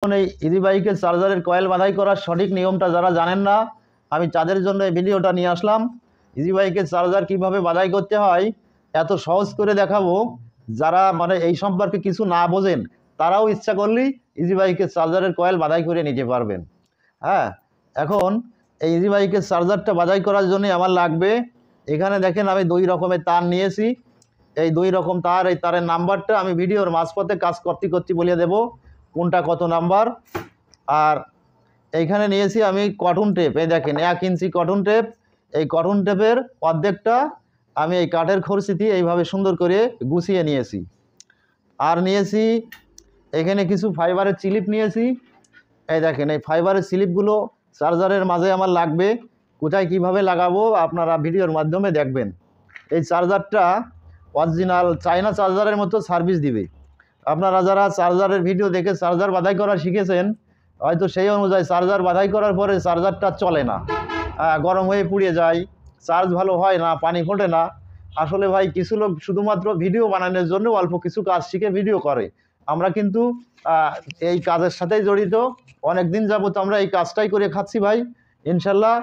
এই ইজি বাইকের চার্জারের কয়েল বাঁধাই করার সঠিক নিয়মটা যারা জানেন না, আমি তাদের জন্য এই ভিডিওটা নিয়ে আসলাম। ইজি বাইকের চার্জার কিভাবে বাঁধাই করতে হয় এত সহজ করে দেখাবো। যারা এই সম্পর্কে কিছু না বোঝেন তারাও ইচ্ছা করলেই ইজি বাইকের চার্জারের কয়েল বাঁধাই করে নিতে পারবেন। হ্যাঁ, এখন এই ইজি বাইকের চার্জারটা বাঁধাই করার জন্য আমার লাগবে, এখানে দেখেন আমি 2 রকমের তার নিয়েছি। এই 2 রকম তার, এই তারের নাম্বারটা আমি ভিডিওর মাঝপথে কাজ করতে করতে বলে দেবো কোনটা কত নাম্বার। আর এইখানে নিয়েছি আমি কটন টেপ, এই দেখেন 1 ইঞ্চি কটন টেপ। এই কটন টেপের অর্ধেকটা আমি এই কাঠের খরচি দিয়ে এইভাবে সুন্দর করে গুছিয়ে নিয়েছি। আর নিয়েছি এখানে কিছু ফাইবারের স্লিপ নিয়েছি। এই দেখেন এই ফাইবারের স্লিপগুলো চার্জারের মাঝে আমার লাগবে। কোথায় কিভাবে লাগাবো আপনারা ভিডিওর মাধ্যমে দেখবেন। এই চার্জারটা অরিজিনাল চায়না চার্জারের মতো সার্ভিস দিবে। আপনারা যারা চার্জারের ভিডিও দেখে চার্জার বাঁধাই করা শিখেছেন, হয়তো সেই অনুযায়ী চার্জার বাঁধাই করার পরে চার্জারটা চলে না, গরম হয়ে পুড়ে যায়, চার্জ ভালো হয় না, পানি ফোটে না। আসলে ভাই কিছু লোক শুধুমাত্র ভিডিও বানানোর জন্য অল্প কিছু কাজ শিখে ভিডিও করে। আমরা কিন্তু এই কাজের সাথেই জড়িত, অনেক দিন যাবত আমরা এই কাজটাই করে খাচ্ছি ভাই। ইনশাল্লাহ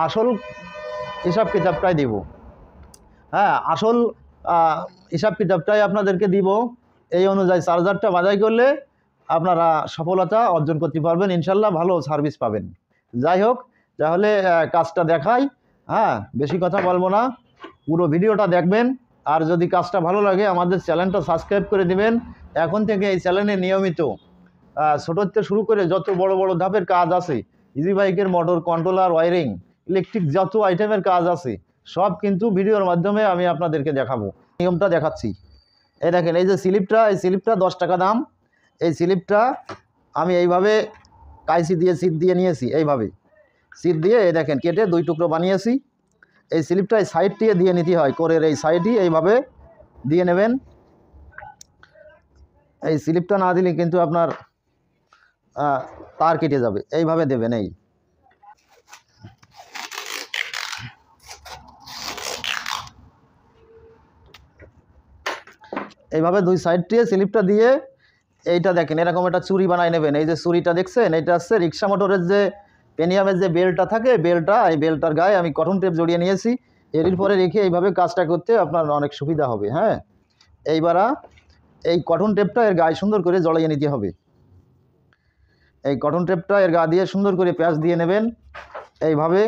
আসল হিসাব কিতাবটাই দিব। হ্যাঁ, আসল হিসাব কিতাবটাই আপনাদেরকে দিব। এই অনুযায়ী চার্জারটা বাঁধাই করলে আপনারা সফলতা অর্জন করতে পারবেন, ইনশাল্লাহ ভালো সার্ভিস পাবেন। যাই হোক, তাহলে কাজটা দেখাই। হ্যাঁ, বেশি কথা বলবো না, পুরো ভিডিওটা দেখবেন। আর যদি কাজটা ভালো লাগে আমাদের চ্যানেলটা সাবস্ক্রাইব করে দিবেন। এখন থেকে এই চ্যানেলে নিয়মিত ছোটো থেকে শুরু করে যত বড় বড় ধাপের কাজ আছে, ইজি বাইকের মোটর কন্ট্রোলার, ওয়ারিং, ইলেকট্রিক যত আইটেমের কাজ আছে সব কিন্তু ভিডিওর মাধ্যমে আমি আপনাদেরকে দেখাবো। নিয়মটা দেখাচ্ছি। এই দেখেন এই যে স্লিপটা, এই স্লিপটা 10 টাকা দাম। এই স্লিপটা আমি এইভাবে কাইসি দিয়ে সিট দিয়ে নিয়েছি, এইভাবে সিট দিয়ে এই দেখেন কেটে 2 টুকরো বানিয়েছি। এই স্লিপটা এই সাইড দিয়ে নিতে হয়, কোরের এই সাইডই এইভাবে দিয়ে নেবেন। এই স্লিপটা না দিলে কিন্তু আপনার তার কেটে যাবে, এইভাবে দেবেন। এইভাবে 2 সাইড দিয়ে স্লিপটা দিয়ে এইটা দেখেন এরকম একটা চুরি বানায় নেবেন। এই যে চুরিটা দেখছেন, এটা হচ্ছে রিক্সা মোটরের যে পেনিয়ামের যে বেল্টটা থাকে, বেল্টটা, এই বেল্টটার গায়ে আমি কটন টেপ জড়িয়ে নিয়েছি। এর পরে রেখে এইভাবে কাজটা করতে আপনার অনেক সুবিধা হবে। হ্যাঁ, এইবার এই কটন টেপটা এর গায়ে সুন্দর করে জড়িয়ে নিতে হবে। এই কটন টেপটা এর গা দিয়ে সুন্দর করে প্যাঁচ দিয়ে নেবেন এইভাবে,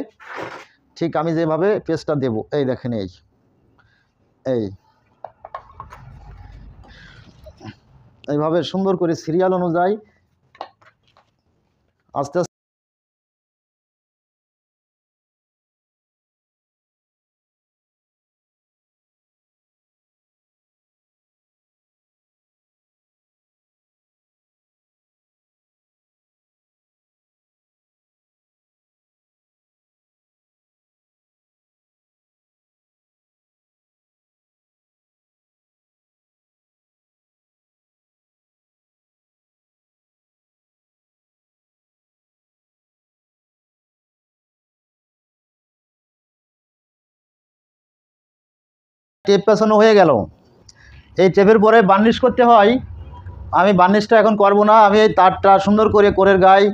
ঠিক আমি যেভাবে পেঁচটা দেব। এই দেখেন এইভাবে সুন্দর করে সিরিয়াল অনুযায়ী আস্তে আস্তে টেপ পেছানো হয়ে গেল। এই টেপের পরে বার্নিশ করতে হয়। আমি বার্নিশটা এখন করব না, আমি এই তারটা সুন্দর করে কোরের গায়ে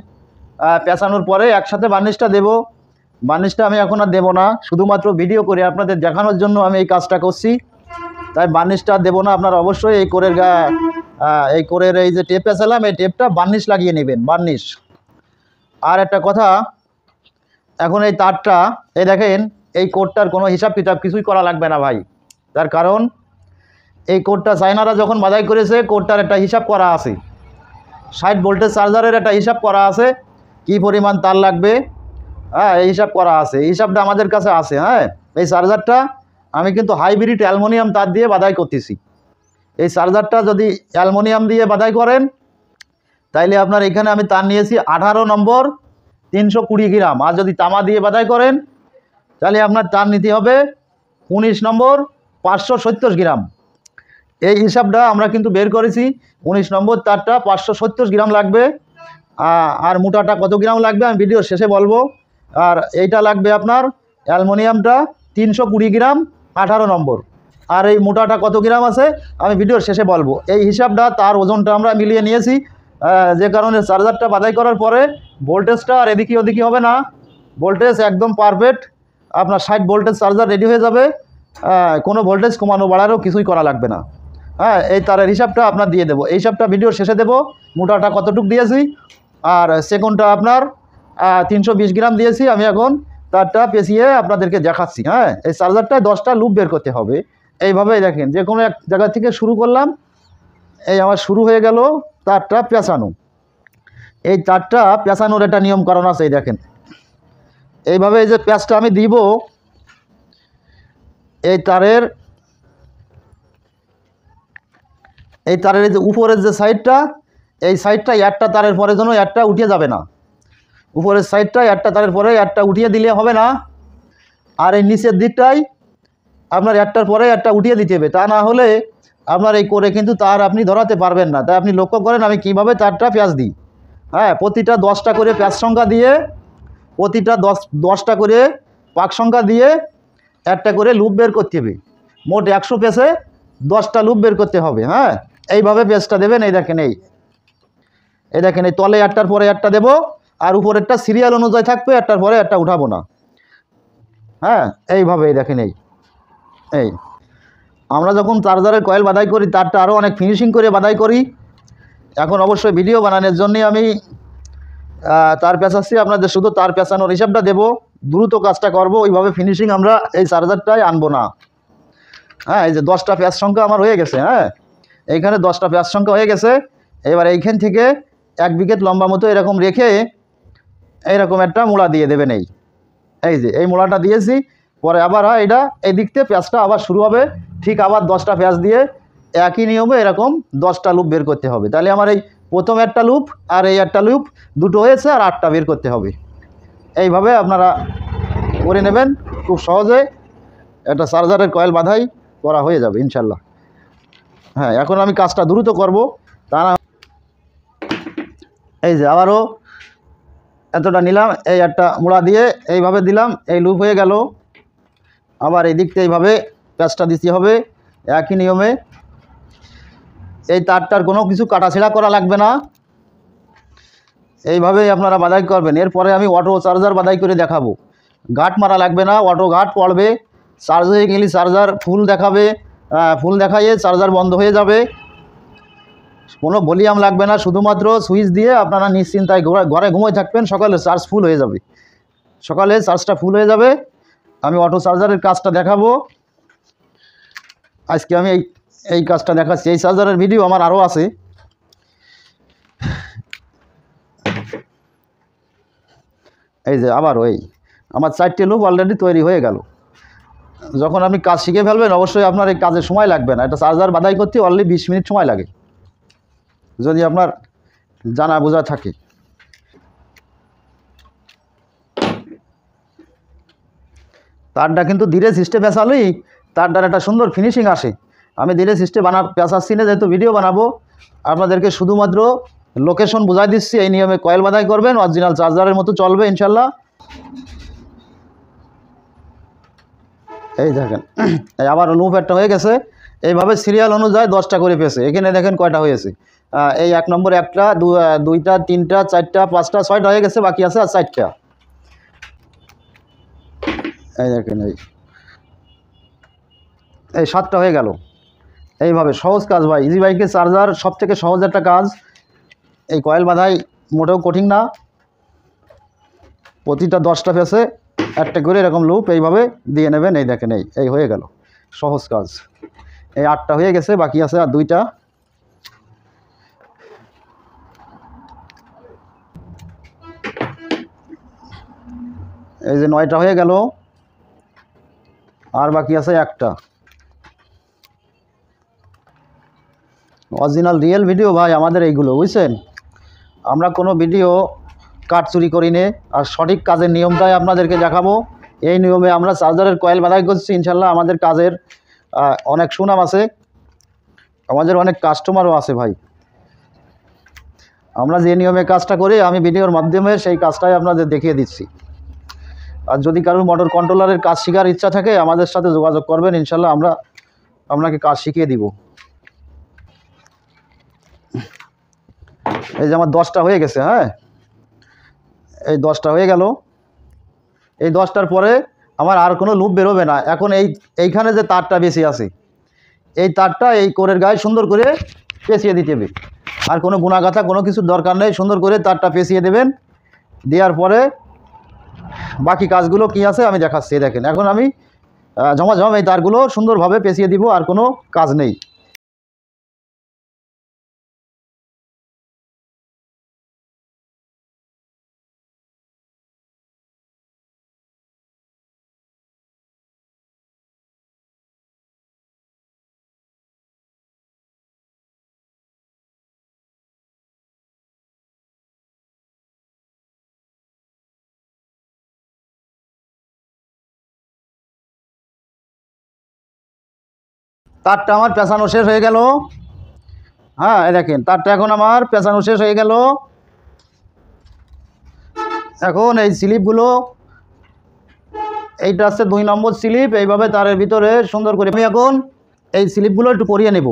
পেঁচানোর পরে একসাথে বার্নিশটা দেব। বার্নিশটা আমি এখন আর দেবো না, শুধুমাত্র ভিডিও করে আপনাদের দেখানোর জন্য আমি এই কাজটা করছি, তাই বার্নিশটা দেবো না। আপনারা অবশ্যই এই কোরের এই কোরের এই যে টেপ পেঁচালাম, এই টেপটা বার্নিশ লাগিয়ে নেবেন, বার্নিশ। আর একটা কথা, এখন এই তারটা এই দেখেন এই কোডটার কোনো হিসাব কিতাব কিছুই করা লাগবে না ভাই। তার কারণ এই কোডটা চায়নারা যখন বাঁধাই করেছে, কোডটার একটা হিসাব করা আছে, 60 ভোল্টের চার্জারের একটা হিসাব করা আছে, কি পরিমাণ তার লাগবে। হ্যাঁ, এই হিসাব করা আছে, এই হিসাবটা আমাদের কাছে আছে। হ্যাঁ, এই চার্জারটা আমি কিন্তু হাইব্রিড অ্যালুমিনিয়াম তার দিয়ে বাঁধাই করতেছি। এই চার্জারটা যদি অ্যালুমিনিয়াম দিয়ে বাঁধাই করেন তাইলে আপনার এখানে আমি তার নিয়েছি 18 নম্বর 320 গ্রাম। আর যদি তামা দিয়ে বাঁধাই করেন তাহলে আপনার তার নিতে হবে 19 নম্বর 570 গ্রাম। এই হিসাবটা আমরা কিন্তু বের করেছি। 19 নম্বর তারটা 570 গ্রাম লাগবে। আর মোটাটা কত গ্রাম লাগবে আমি ভিডিওর শেষে বলবো। আর এইটা লাগবে আপনার অ্যালুমিনিয়ামটা 320 গ্রাম 18 নম্বর। আর এই মোটাটা কত গ্রাম আছে আমি ভিডিওর শেষে বলবো। এই হিসাবটা তার ওজনটা আমরা মিলিয়ে নিয়েছি। যে কারণে চার্জারটা বাধাই করার পরে ভোল্টেজটা আর এদিকে ওদিকে হবে না, ভোল্টেজ একদম পারফেক্ট। আপনার 60 ভোল্টেজ চার্জার রেডি হয়ে যাবে, কোনো ভোল্টেজ কমানো বাড়ারও কিছুই করা লাগবে না। এই তারের হিসাবটা আপনার দিয়ে দেবো, এই হিসাবটা ভিডিওর শেষে দেবো, মোটাটা কতটুক দিয়েছি আর সেকেন্ডটা আপনার 320 গ্রাম দিয়েছি। আমি এখন তারটা পেঁচিয়ে আপনাদেরকে দেখাচ্ছি। এই চার্জারটায় 10টা লুপ বের করতে হবে। এইভাবেই দেখেন, যে কোনো এক জায়গা থেকে শুরু করলাম, এই আমার শুরু হয়ে গেল তারটা পেঁচানো। এই তারটা পেঁচানোর একটা নিয়ম কারণ আছে, এই দেখেন এইভাবে এই যে প্যাঁচটা আমি দিব, এই তারের এই যে উপরের যে সাইডটা, এই সাইডটা একটা তারের পরে যেন একটা উঠিয়ে যাবে না, উপরের সাইডটা একটা তারের পরে একটা উঠিয়ে দিলে হবে না। আর এই নিচের দিকটাই আপনার একটার পরে একটা উঠিয়ে দিতে হবে, তা না হলে আপনার এই করে কিন্তু তার আপনি ধরাতে পারবেন না। তাই আপনি লক্ষ্য করেন আমি কিভাবে তারটা প্যাঁচ দিই। প্রতিটা 10টা করে প্যাঁচ সংখ্যা দিয়ে, প্রতিটা 10টা করে পাক সংখ্যা দিয়ে একটা করে লুপ বের করতে হবে। মোট 100 পেঁচে 10টা লুপ বের করতে হবে। এইভাবে পেঁচটা দেবেন। এই দেখেন এই দেখেন এই তলে একটার পরে একটা দেব, আর উপরেরটা সিরিয়াল অনুযায়ী থাকবে, একটার পরে একটা উঠাবো না। এইভাবে এই দেখেন এই আমরা যখন চার্জারের কয়েল বাধাই করি তারটা আরও অনেক ফিনিশিং করে বাধাই করি। এখন অবশ্যই ভিডিও বানানোর জন্যই আমি তার পেঁচাচ্ছি, আপনাদের শুধু তার পেঁচানোর হিসাবটা দেবো, দ্রুত কাজটা করব, ওইভাবে ফিনিশিং আমরা এই চার্জারটাই আনবো না। এই যে 10টা প্যাঁচ সংখ্যা আমার হয়ে গেছে। এইখানে 10টা প্যাঁচ সংখ্যা হয়ে গেছে। এবার এইখান থেকে 1 বিঘত লম্বা মতো এরকম রেখে এইরকম একটা মোড়া দিয়ে দেবেন। এই যে এই মোড়াটা দিয়েছি, পরে আবার এটা এই দিক থেকে প্যাঁচটা আবার শুরু হবে, ঠিক আবার 10টা প্যাঁচ দিয়ে একই নিয়মে এরকম 10টা লুপ বের করতে হবে। তাহলে আমার এই প্রথম একটা লুপ আর এই একটা লুপ দুটো হয়েছে, আর 8টা বের করতে হবে। এইভাবে আপনারা করে নেবেন, খুব সহজে একটা চার্জারের কয়েল বাধাই করা হয়ে যাবে ইনশাল্লাহ। এখন আমি কাজটা দ্রুত করব, তা না এই যে আবারও এতটা নিলাম, এই একটা মোড়া দিয়ে এইভাবে দিলাম, এই লুপ হয়ে গেল। আবার এই দিকটা এইভাবে প্যাঁচটা দিতে হবে একই নিয়মে। এই তারটার কোনো কিছু কাটাছেঁড়া করা লাগবে না, এইভাবেই আপনারা বাধাই করবেন। এরপরে আমি অটো চার্জার বাধাই করে দেখাবো, ঘাট মারা লাগবে না, অটো ঘাট পড়বে, চার্জ হয়ে গেলে চার্জার ফুল দেখাবে, ফুল দেখাইয়ে চার্জার বন্ধ হয়ে যাবে, কোনো ভলিউম লাগবে না, শুধুমাত্র সুইচ দিয়ে আপনারা নিশ্চিন্তায় ঘরে ঘুমিয়ে থাকবেন, সকালে চার্জ ফুল হয়ে যাবে, সকালে চার্জটা ফুল হয়ে যাবে। আমি অটো চার্জারের কাজটা দেখাবো আজকে, আমি এই কাজটা দেখাচ্ছি। এই চার্জারের ভিডিও আমার আরও আছে। এই যে আবারও আমার 4টে লুপ অলরেডি তৈরি হয়ে গেল। যখন আপনি কাজ শিখে ফেলবেন অবশ্যই আপনার এই কাজে সময় লাগবে না, এটা চার্জার বাধাই করতে অনলি 20 মিনিট সময় লাগে, যদি আপনার জানা বোঝা থাকে। তারটা কিন্তু ধীরে সিস্টে পেঁচালেই তারটার একটা সুন্দর ফিনিশিং আসে। আমি ধীরে সিস্টে পেঁচাচ্ছি না, যেহেতু ভিডিও বানাবো, আপনাদেরকে শুধুমাত্র লোকেশন বোঝাই দিচ্ছি। এই নিয়মে কয়েল বাধাই করবেন, অরিজিনাল চার্জারের মতো চলবে ইনশাল্লাহ। এই দেখেন আবার লুপ একটা হয়ে গেছে, এইভাবে সিরিয়াল অনুযায়ী 10টা করে পেয়েছে। এখানে দেখেন কয়টা হয়েছে, এই 1 নম্বর একটা, 2টা, 3টা, 4টা, 5টা, 6টা হয়ে গেছে, বাকি আছে আর 4টা। এই দেখেন এই 7টা হয়ে গেল। এইভাবে সহজ কাজ ভাই, ইজি বাইকের চার্জার সব থেকে সহজ একটা কাজ। এই কয়েল বাধাই মোটেও কঠিন না, প্রতিটা 10টা পেঁচে একটা করে এরকম লুপ এইভাবে দিয়ে নেবেন। এই দেখেন এই হয়ে গেল, সহজ কাজ। এই 8টা হয়ে গেছে, বাকি আছে আর 2টা। এই যে 9টা হয়ে গেল, আর বাকি আছে একটা। অরিজিনাল রিয়েল ভিডিও ভাই আমাদের এইগুলো, বুঝছেন? আমরা কোনো ভিডিও কাট চুরি করি নে, আর সঠিক কাজের নিয়মটাই আপনাদেরকে দেখাবো। এই নিয়মে আমরা চার্জারের কয়েল বাধাই করছি ইনশাল্লাহ। আমাদের কাজের অনেক সুনাম আছে, আমাদের অনেক কাস্টমারও আছে ভাই। আমরা যে নিয়মে কাজটা করি আমি ভিডিওর মাধ্যমে সেই কাজটাই আপনাদের দেখিয়ে দিচ্ছি। আর যদি কারোর মোটর কন্ট্রোলারের কাজ শেখার ইচ্ছা থাকে আমাদের সাথে যোগাযোগ করবেন, ইনশাল্লাহ আমরা আপনাকে কাজ শিখিয়ে দিব। এই যে আমার 10টা হয়ে গেছে। হ্যাঁ, এই 10টা হয়ে গেল। এই 10টার পরে আমার আর কোনো লুপ বেরোবে না। এখন এইখানে যে তারটা বেশি আছে, এই তারটা এই কোরের গায়ে সুন্দর করে পেঁচিয়ে দিতে হবে। আর কোনো গুণাগাথা কোনো কিছুর দরকার নেই, সুন্দর করে তারটা পেঁচিয়ে দেবেন। দেওয়ার পরে বাকি কাজগুলো কি আছে আমি দেখাচ্ছি। দেখেন, এখন আমি ঝমাঝম এই তারগুলো সুন্দরভাবে পেঁচিয়ে দিব, আর কোনো কাজ নেই। তারটা আমার পেঁচানো শেষ হয়ে গেল। হ্যাঁ, এই দেখেন তারটা এখন আমার পেঁচানো শেষ হয়ে গেল। এখন এই স্লিপগুলো, এইটা হচ্ছে 2 নম্বর স্লিপ, এইভাবে তারের ভিতরে সুন্দর করে আমি এখন এই স্লিপগুলো একটু পরিয়ে নেব।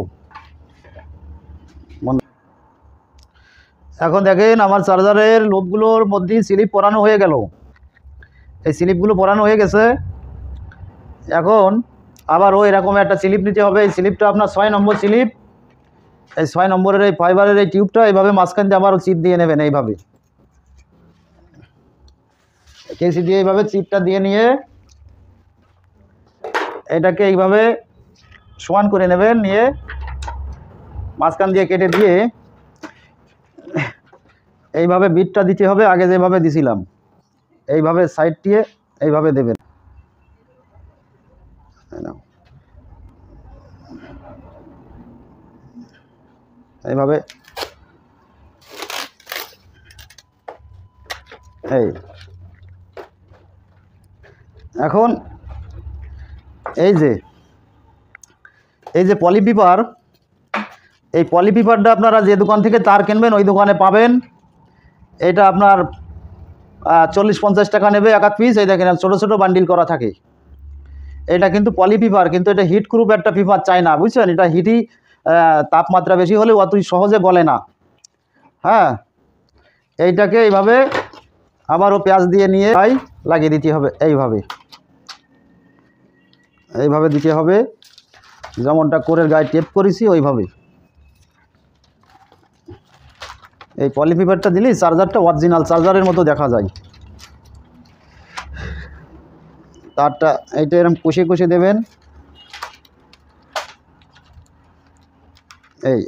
এখন দেখেন আমার চার্জারের লোডগুলোর মধ্যে স্লিপ পরানো হয়ে গেল। এই স্লিপগুলো পরানো হয়ে গেছে। এখন আবারও এরকম একটা স্লিপ নিতে হবে। এই স্লিপটা আপনার 6 নম্বর স্লিপ। এই 6 নম্বরের এই ফাইবারের এই টিউবটা এইভাবে মাঝখান দিয়ে আবারও চিপ দিয়ে নেবেন। এইভাবে কেসি দিয়ে এইভাবে চিপটা দিয়ে নিয়ে এটাকে এইভাবে সমান করে নেবেন। নিয়ে মাঝখান দিয়ে কেটে দিয়ে এইভাবে বিটটা দিতে হবে, আগে যেভাবে দিছিলাম। এইভাবে সাইড দিয়ে এইভাবে দেবেন। এইভাবে এই এখন এই যে পলিপিপার, এই পলিপিপারটা আপনারা যে দোকান থেকে তার কিনবেন ওই দোকানে পাবেন। এটা আপনার 40-50 টাকা নেবে এক পিস। এই দেখেন ছোটো ছোটো বান্ডিল করা থাকে। এটা কিন্তু পলিপিপার, কিন্তু এটা হিট প্রুফ একটা পেপার চাই না, বুঝছেন। এটা হিটই তাপমাত্রা বেশি হলে অতই সহজে গলে না। হ্যাঁ, এইটাকে এইভাবে আবারও পেঁয়াজ দিয়ে নিয়ে লাগিয়ে দিতে হবে। এইভাবে দিতে হবে, যেমনটা কোরের গায়ে টেপ করেছি ওইভাবে। এই পলিপিপারটা দিলেই চার্জারটা অরিজিনাল চার্জারের মতো দেখা যায়। তারটা এইটা এরকম কষে কষে দেবেন।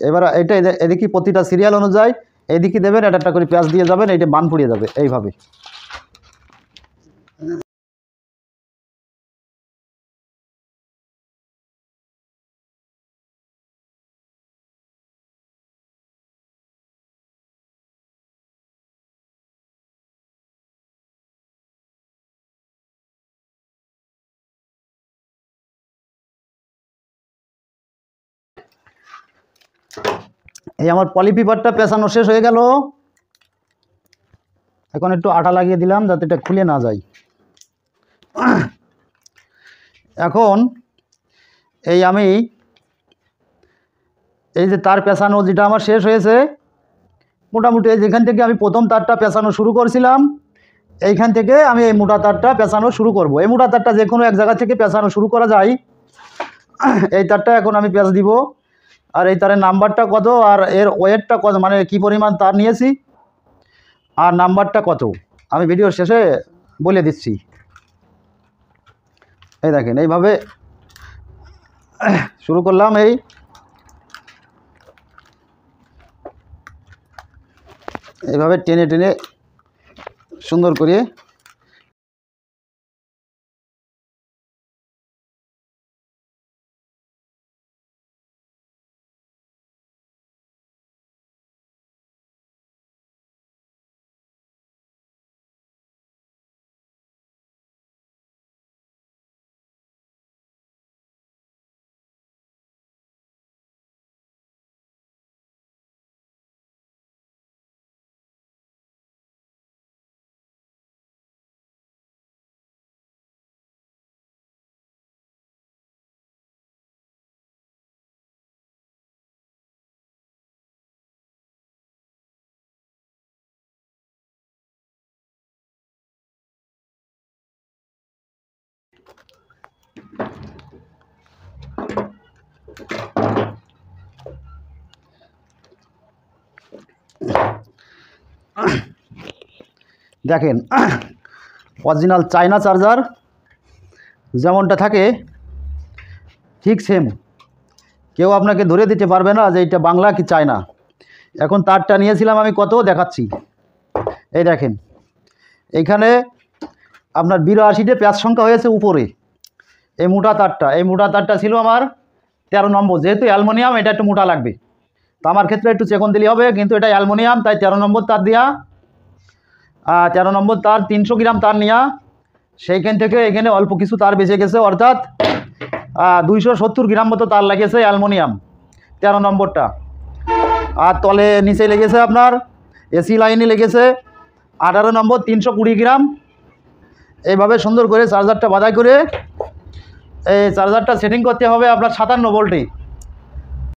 এবার এটা এদিকে প্রতিটা সিরিয়াল অনুযায়ী এদিকে দেবেন, একটা করে পেঁয়াজ দিয়ে যাবেন, এইটা বান পুড়িয়ে যাবে এইভাবে। এই আমার পলিপিপারটা পেঁচানো শেষ হয়ে গেল। এখন একটু আটা লাগিয়ে দিলাম যাতে এটা খুলে না যায়। এখন আমি এই যে তার পেঁচানো যেটা আমার শেষ হয়েছে, মোটামুটি যেখান থেকে আমি প্রথম তারটা পেঁচানো শুরু করছিলাম এইখান থেকে আমি এই মোটা তারটা পেঁচানো শুরু করব। এই মোটা তারটা যে কোনো এক জায়গা থেকে পেঁচানো শুরু করা যায়। এই তারটা এখন আমি পেঁচ দিব। আর এই তারের নাম্বারটা কত আর এর ওয়েটটা কত, মানে কি পরিমাণ তার নিয়েছি আর নাম্বারটা কত আমি ভিডিওর শেষে বলে দিচ্ছি। এই দেখেন এইভাবে শুরু করলাম। এইভাবে টেনে টেনে সুন্দর করে দেখেন অরিজিনাল চায়না চার্জার যেমনটা থাকে ঠিক সেম, কেউ আপনাকে ধরে দিতে পারবে না যে এটা বাংলা কি চায়না। এখন তারটা নিয়েছিলাম আমি, কত দেখাচ্ছি। এই দেখেন এইখানে আপনার 82টে প্যাচ সংখ্যা হয়েছে উপরে। এই মোটা তারটা ছিল আমার 13 নম্বর, যেহেতু অ্যালুমিনিয়াম এটা একটু মোটা লাগবে, তো আমার ক্ষেত্রে একটু চেকন দিলে হবে, কিন্তু এটা অ্যালুমিনিয়াম তাই 13 নম্বর তার দিয়া, 13 নম্বর তার 300 গ্রাম তার নেওয়া, সেইখান থেকে এখানে অল্প কিছু তার বেঁচে গেছে, অর্থাৎ 270 গ্রাম মতো তার লেগেছে অ্যালুমিনিয়াম 13 নম্বরটা। আর তলে নিচে লেগেছে আপনার এসি লাইনে লেগেছে 18 নম্বর 320 গ্রাম। এইভাবে সুন্দর করে চার্জারটা বাঁধাই করে এই চার্জারটা সেটিং করতে হবে আপনার 57 ভোল্টে।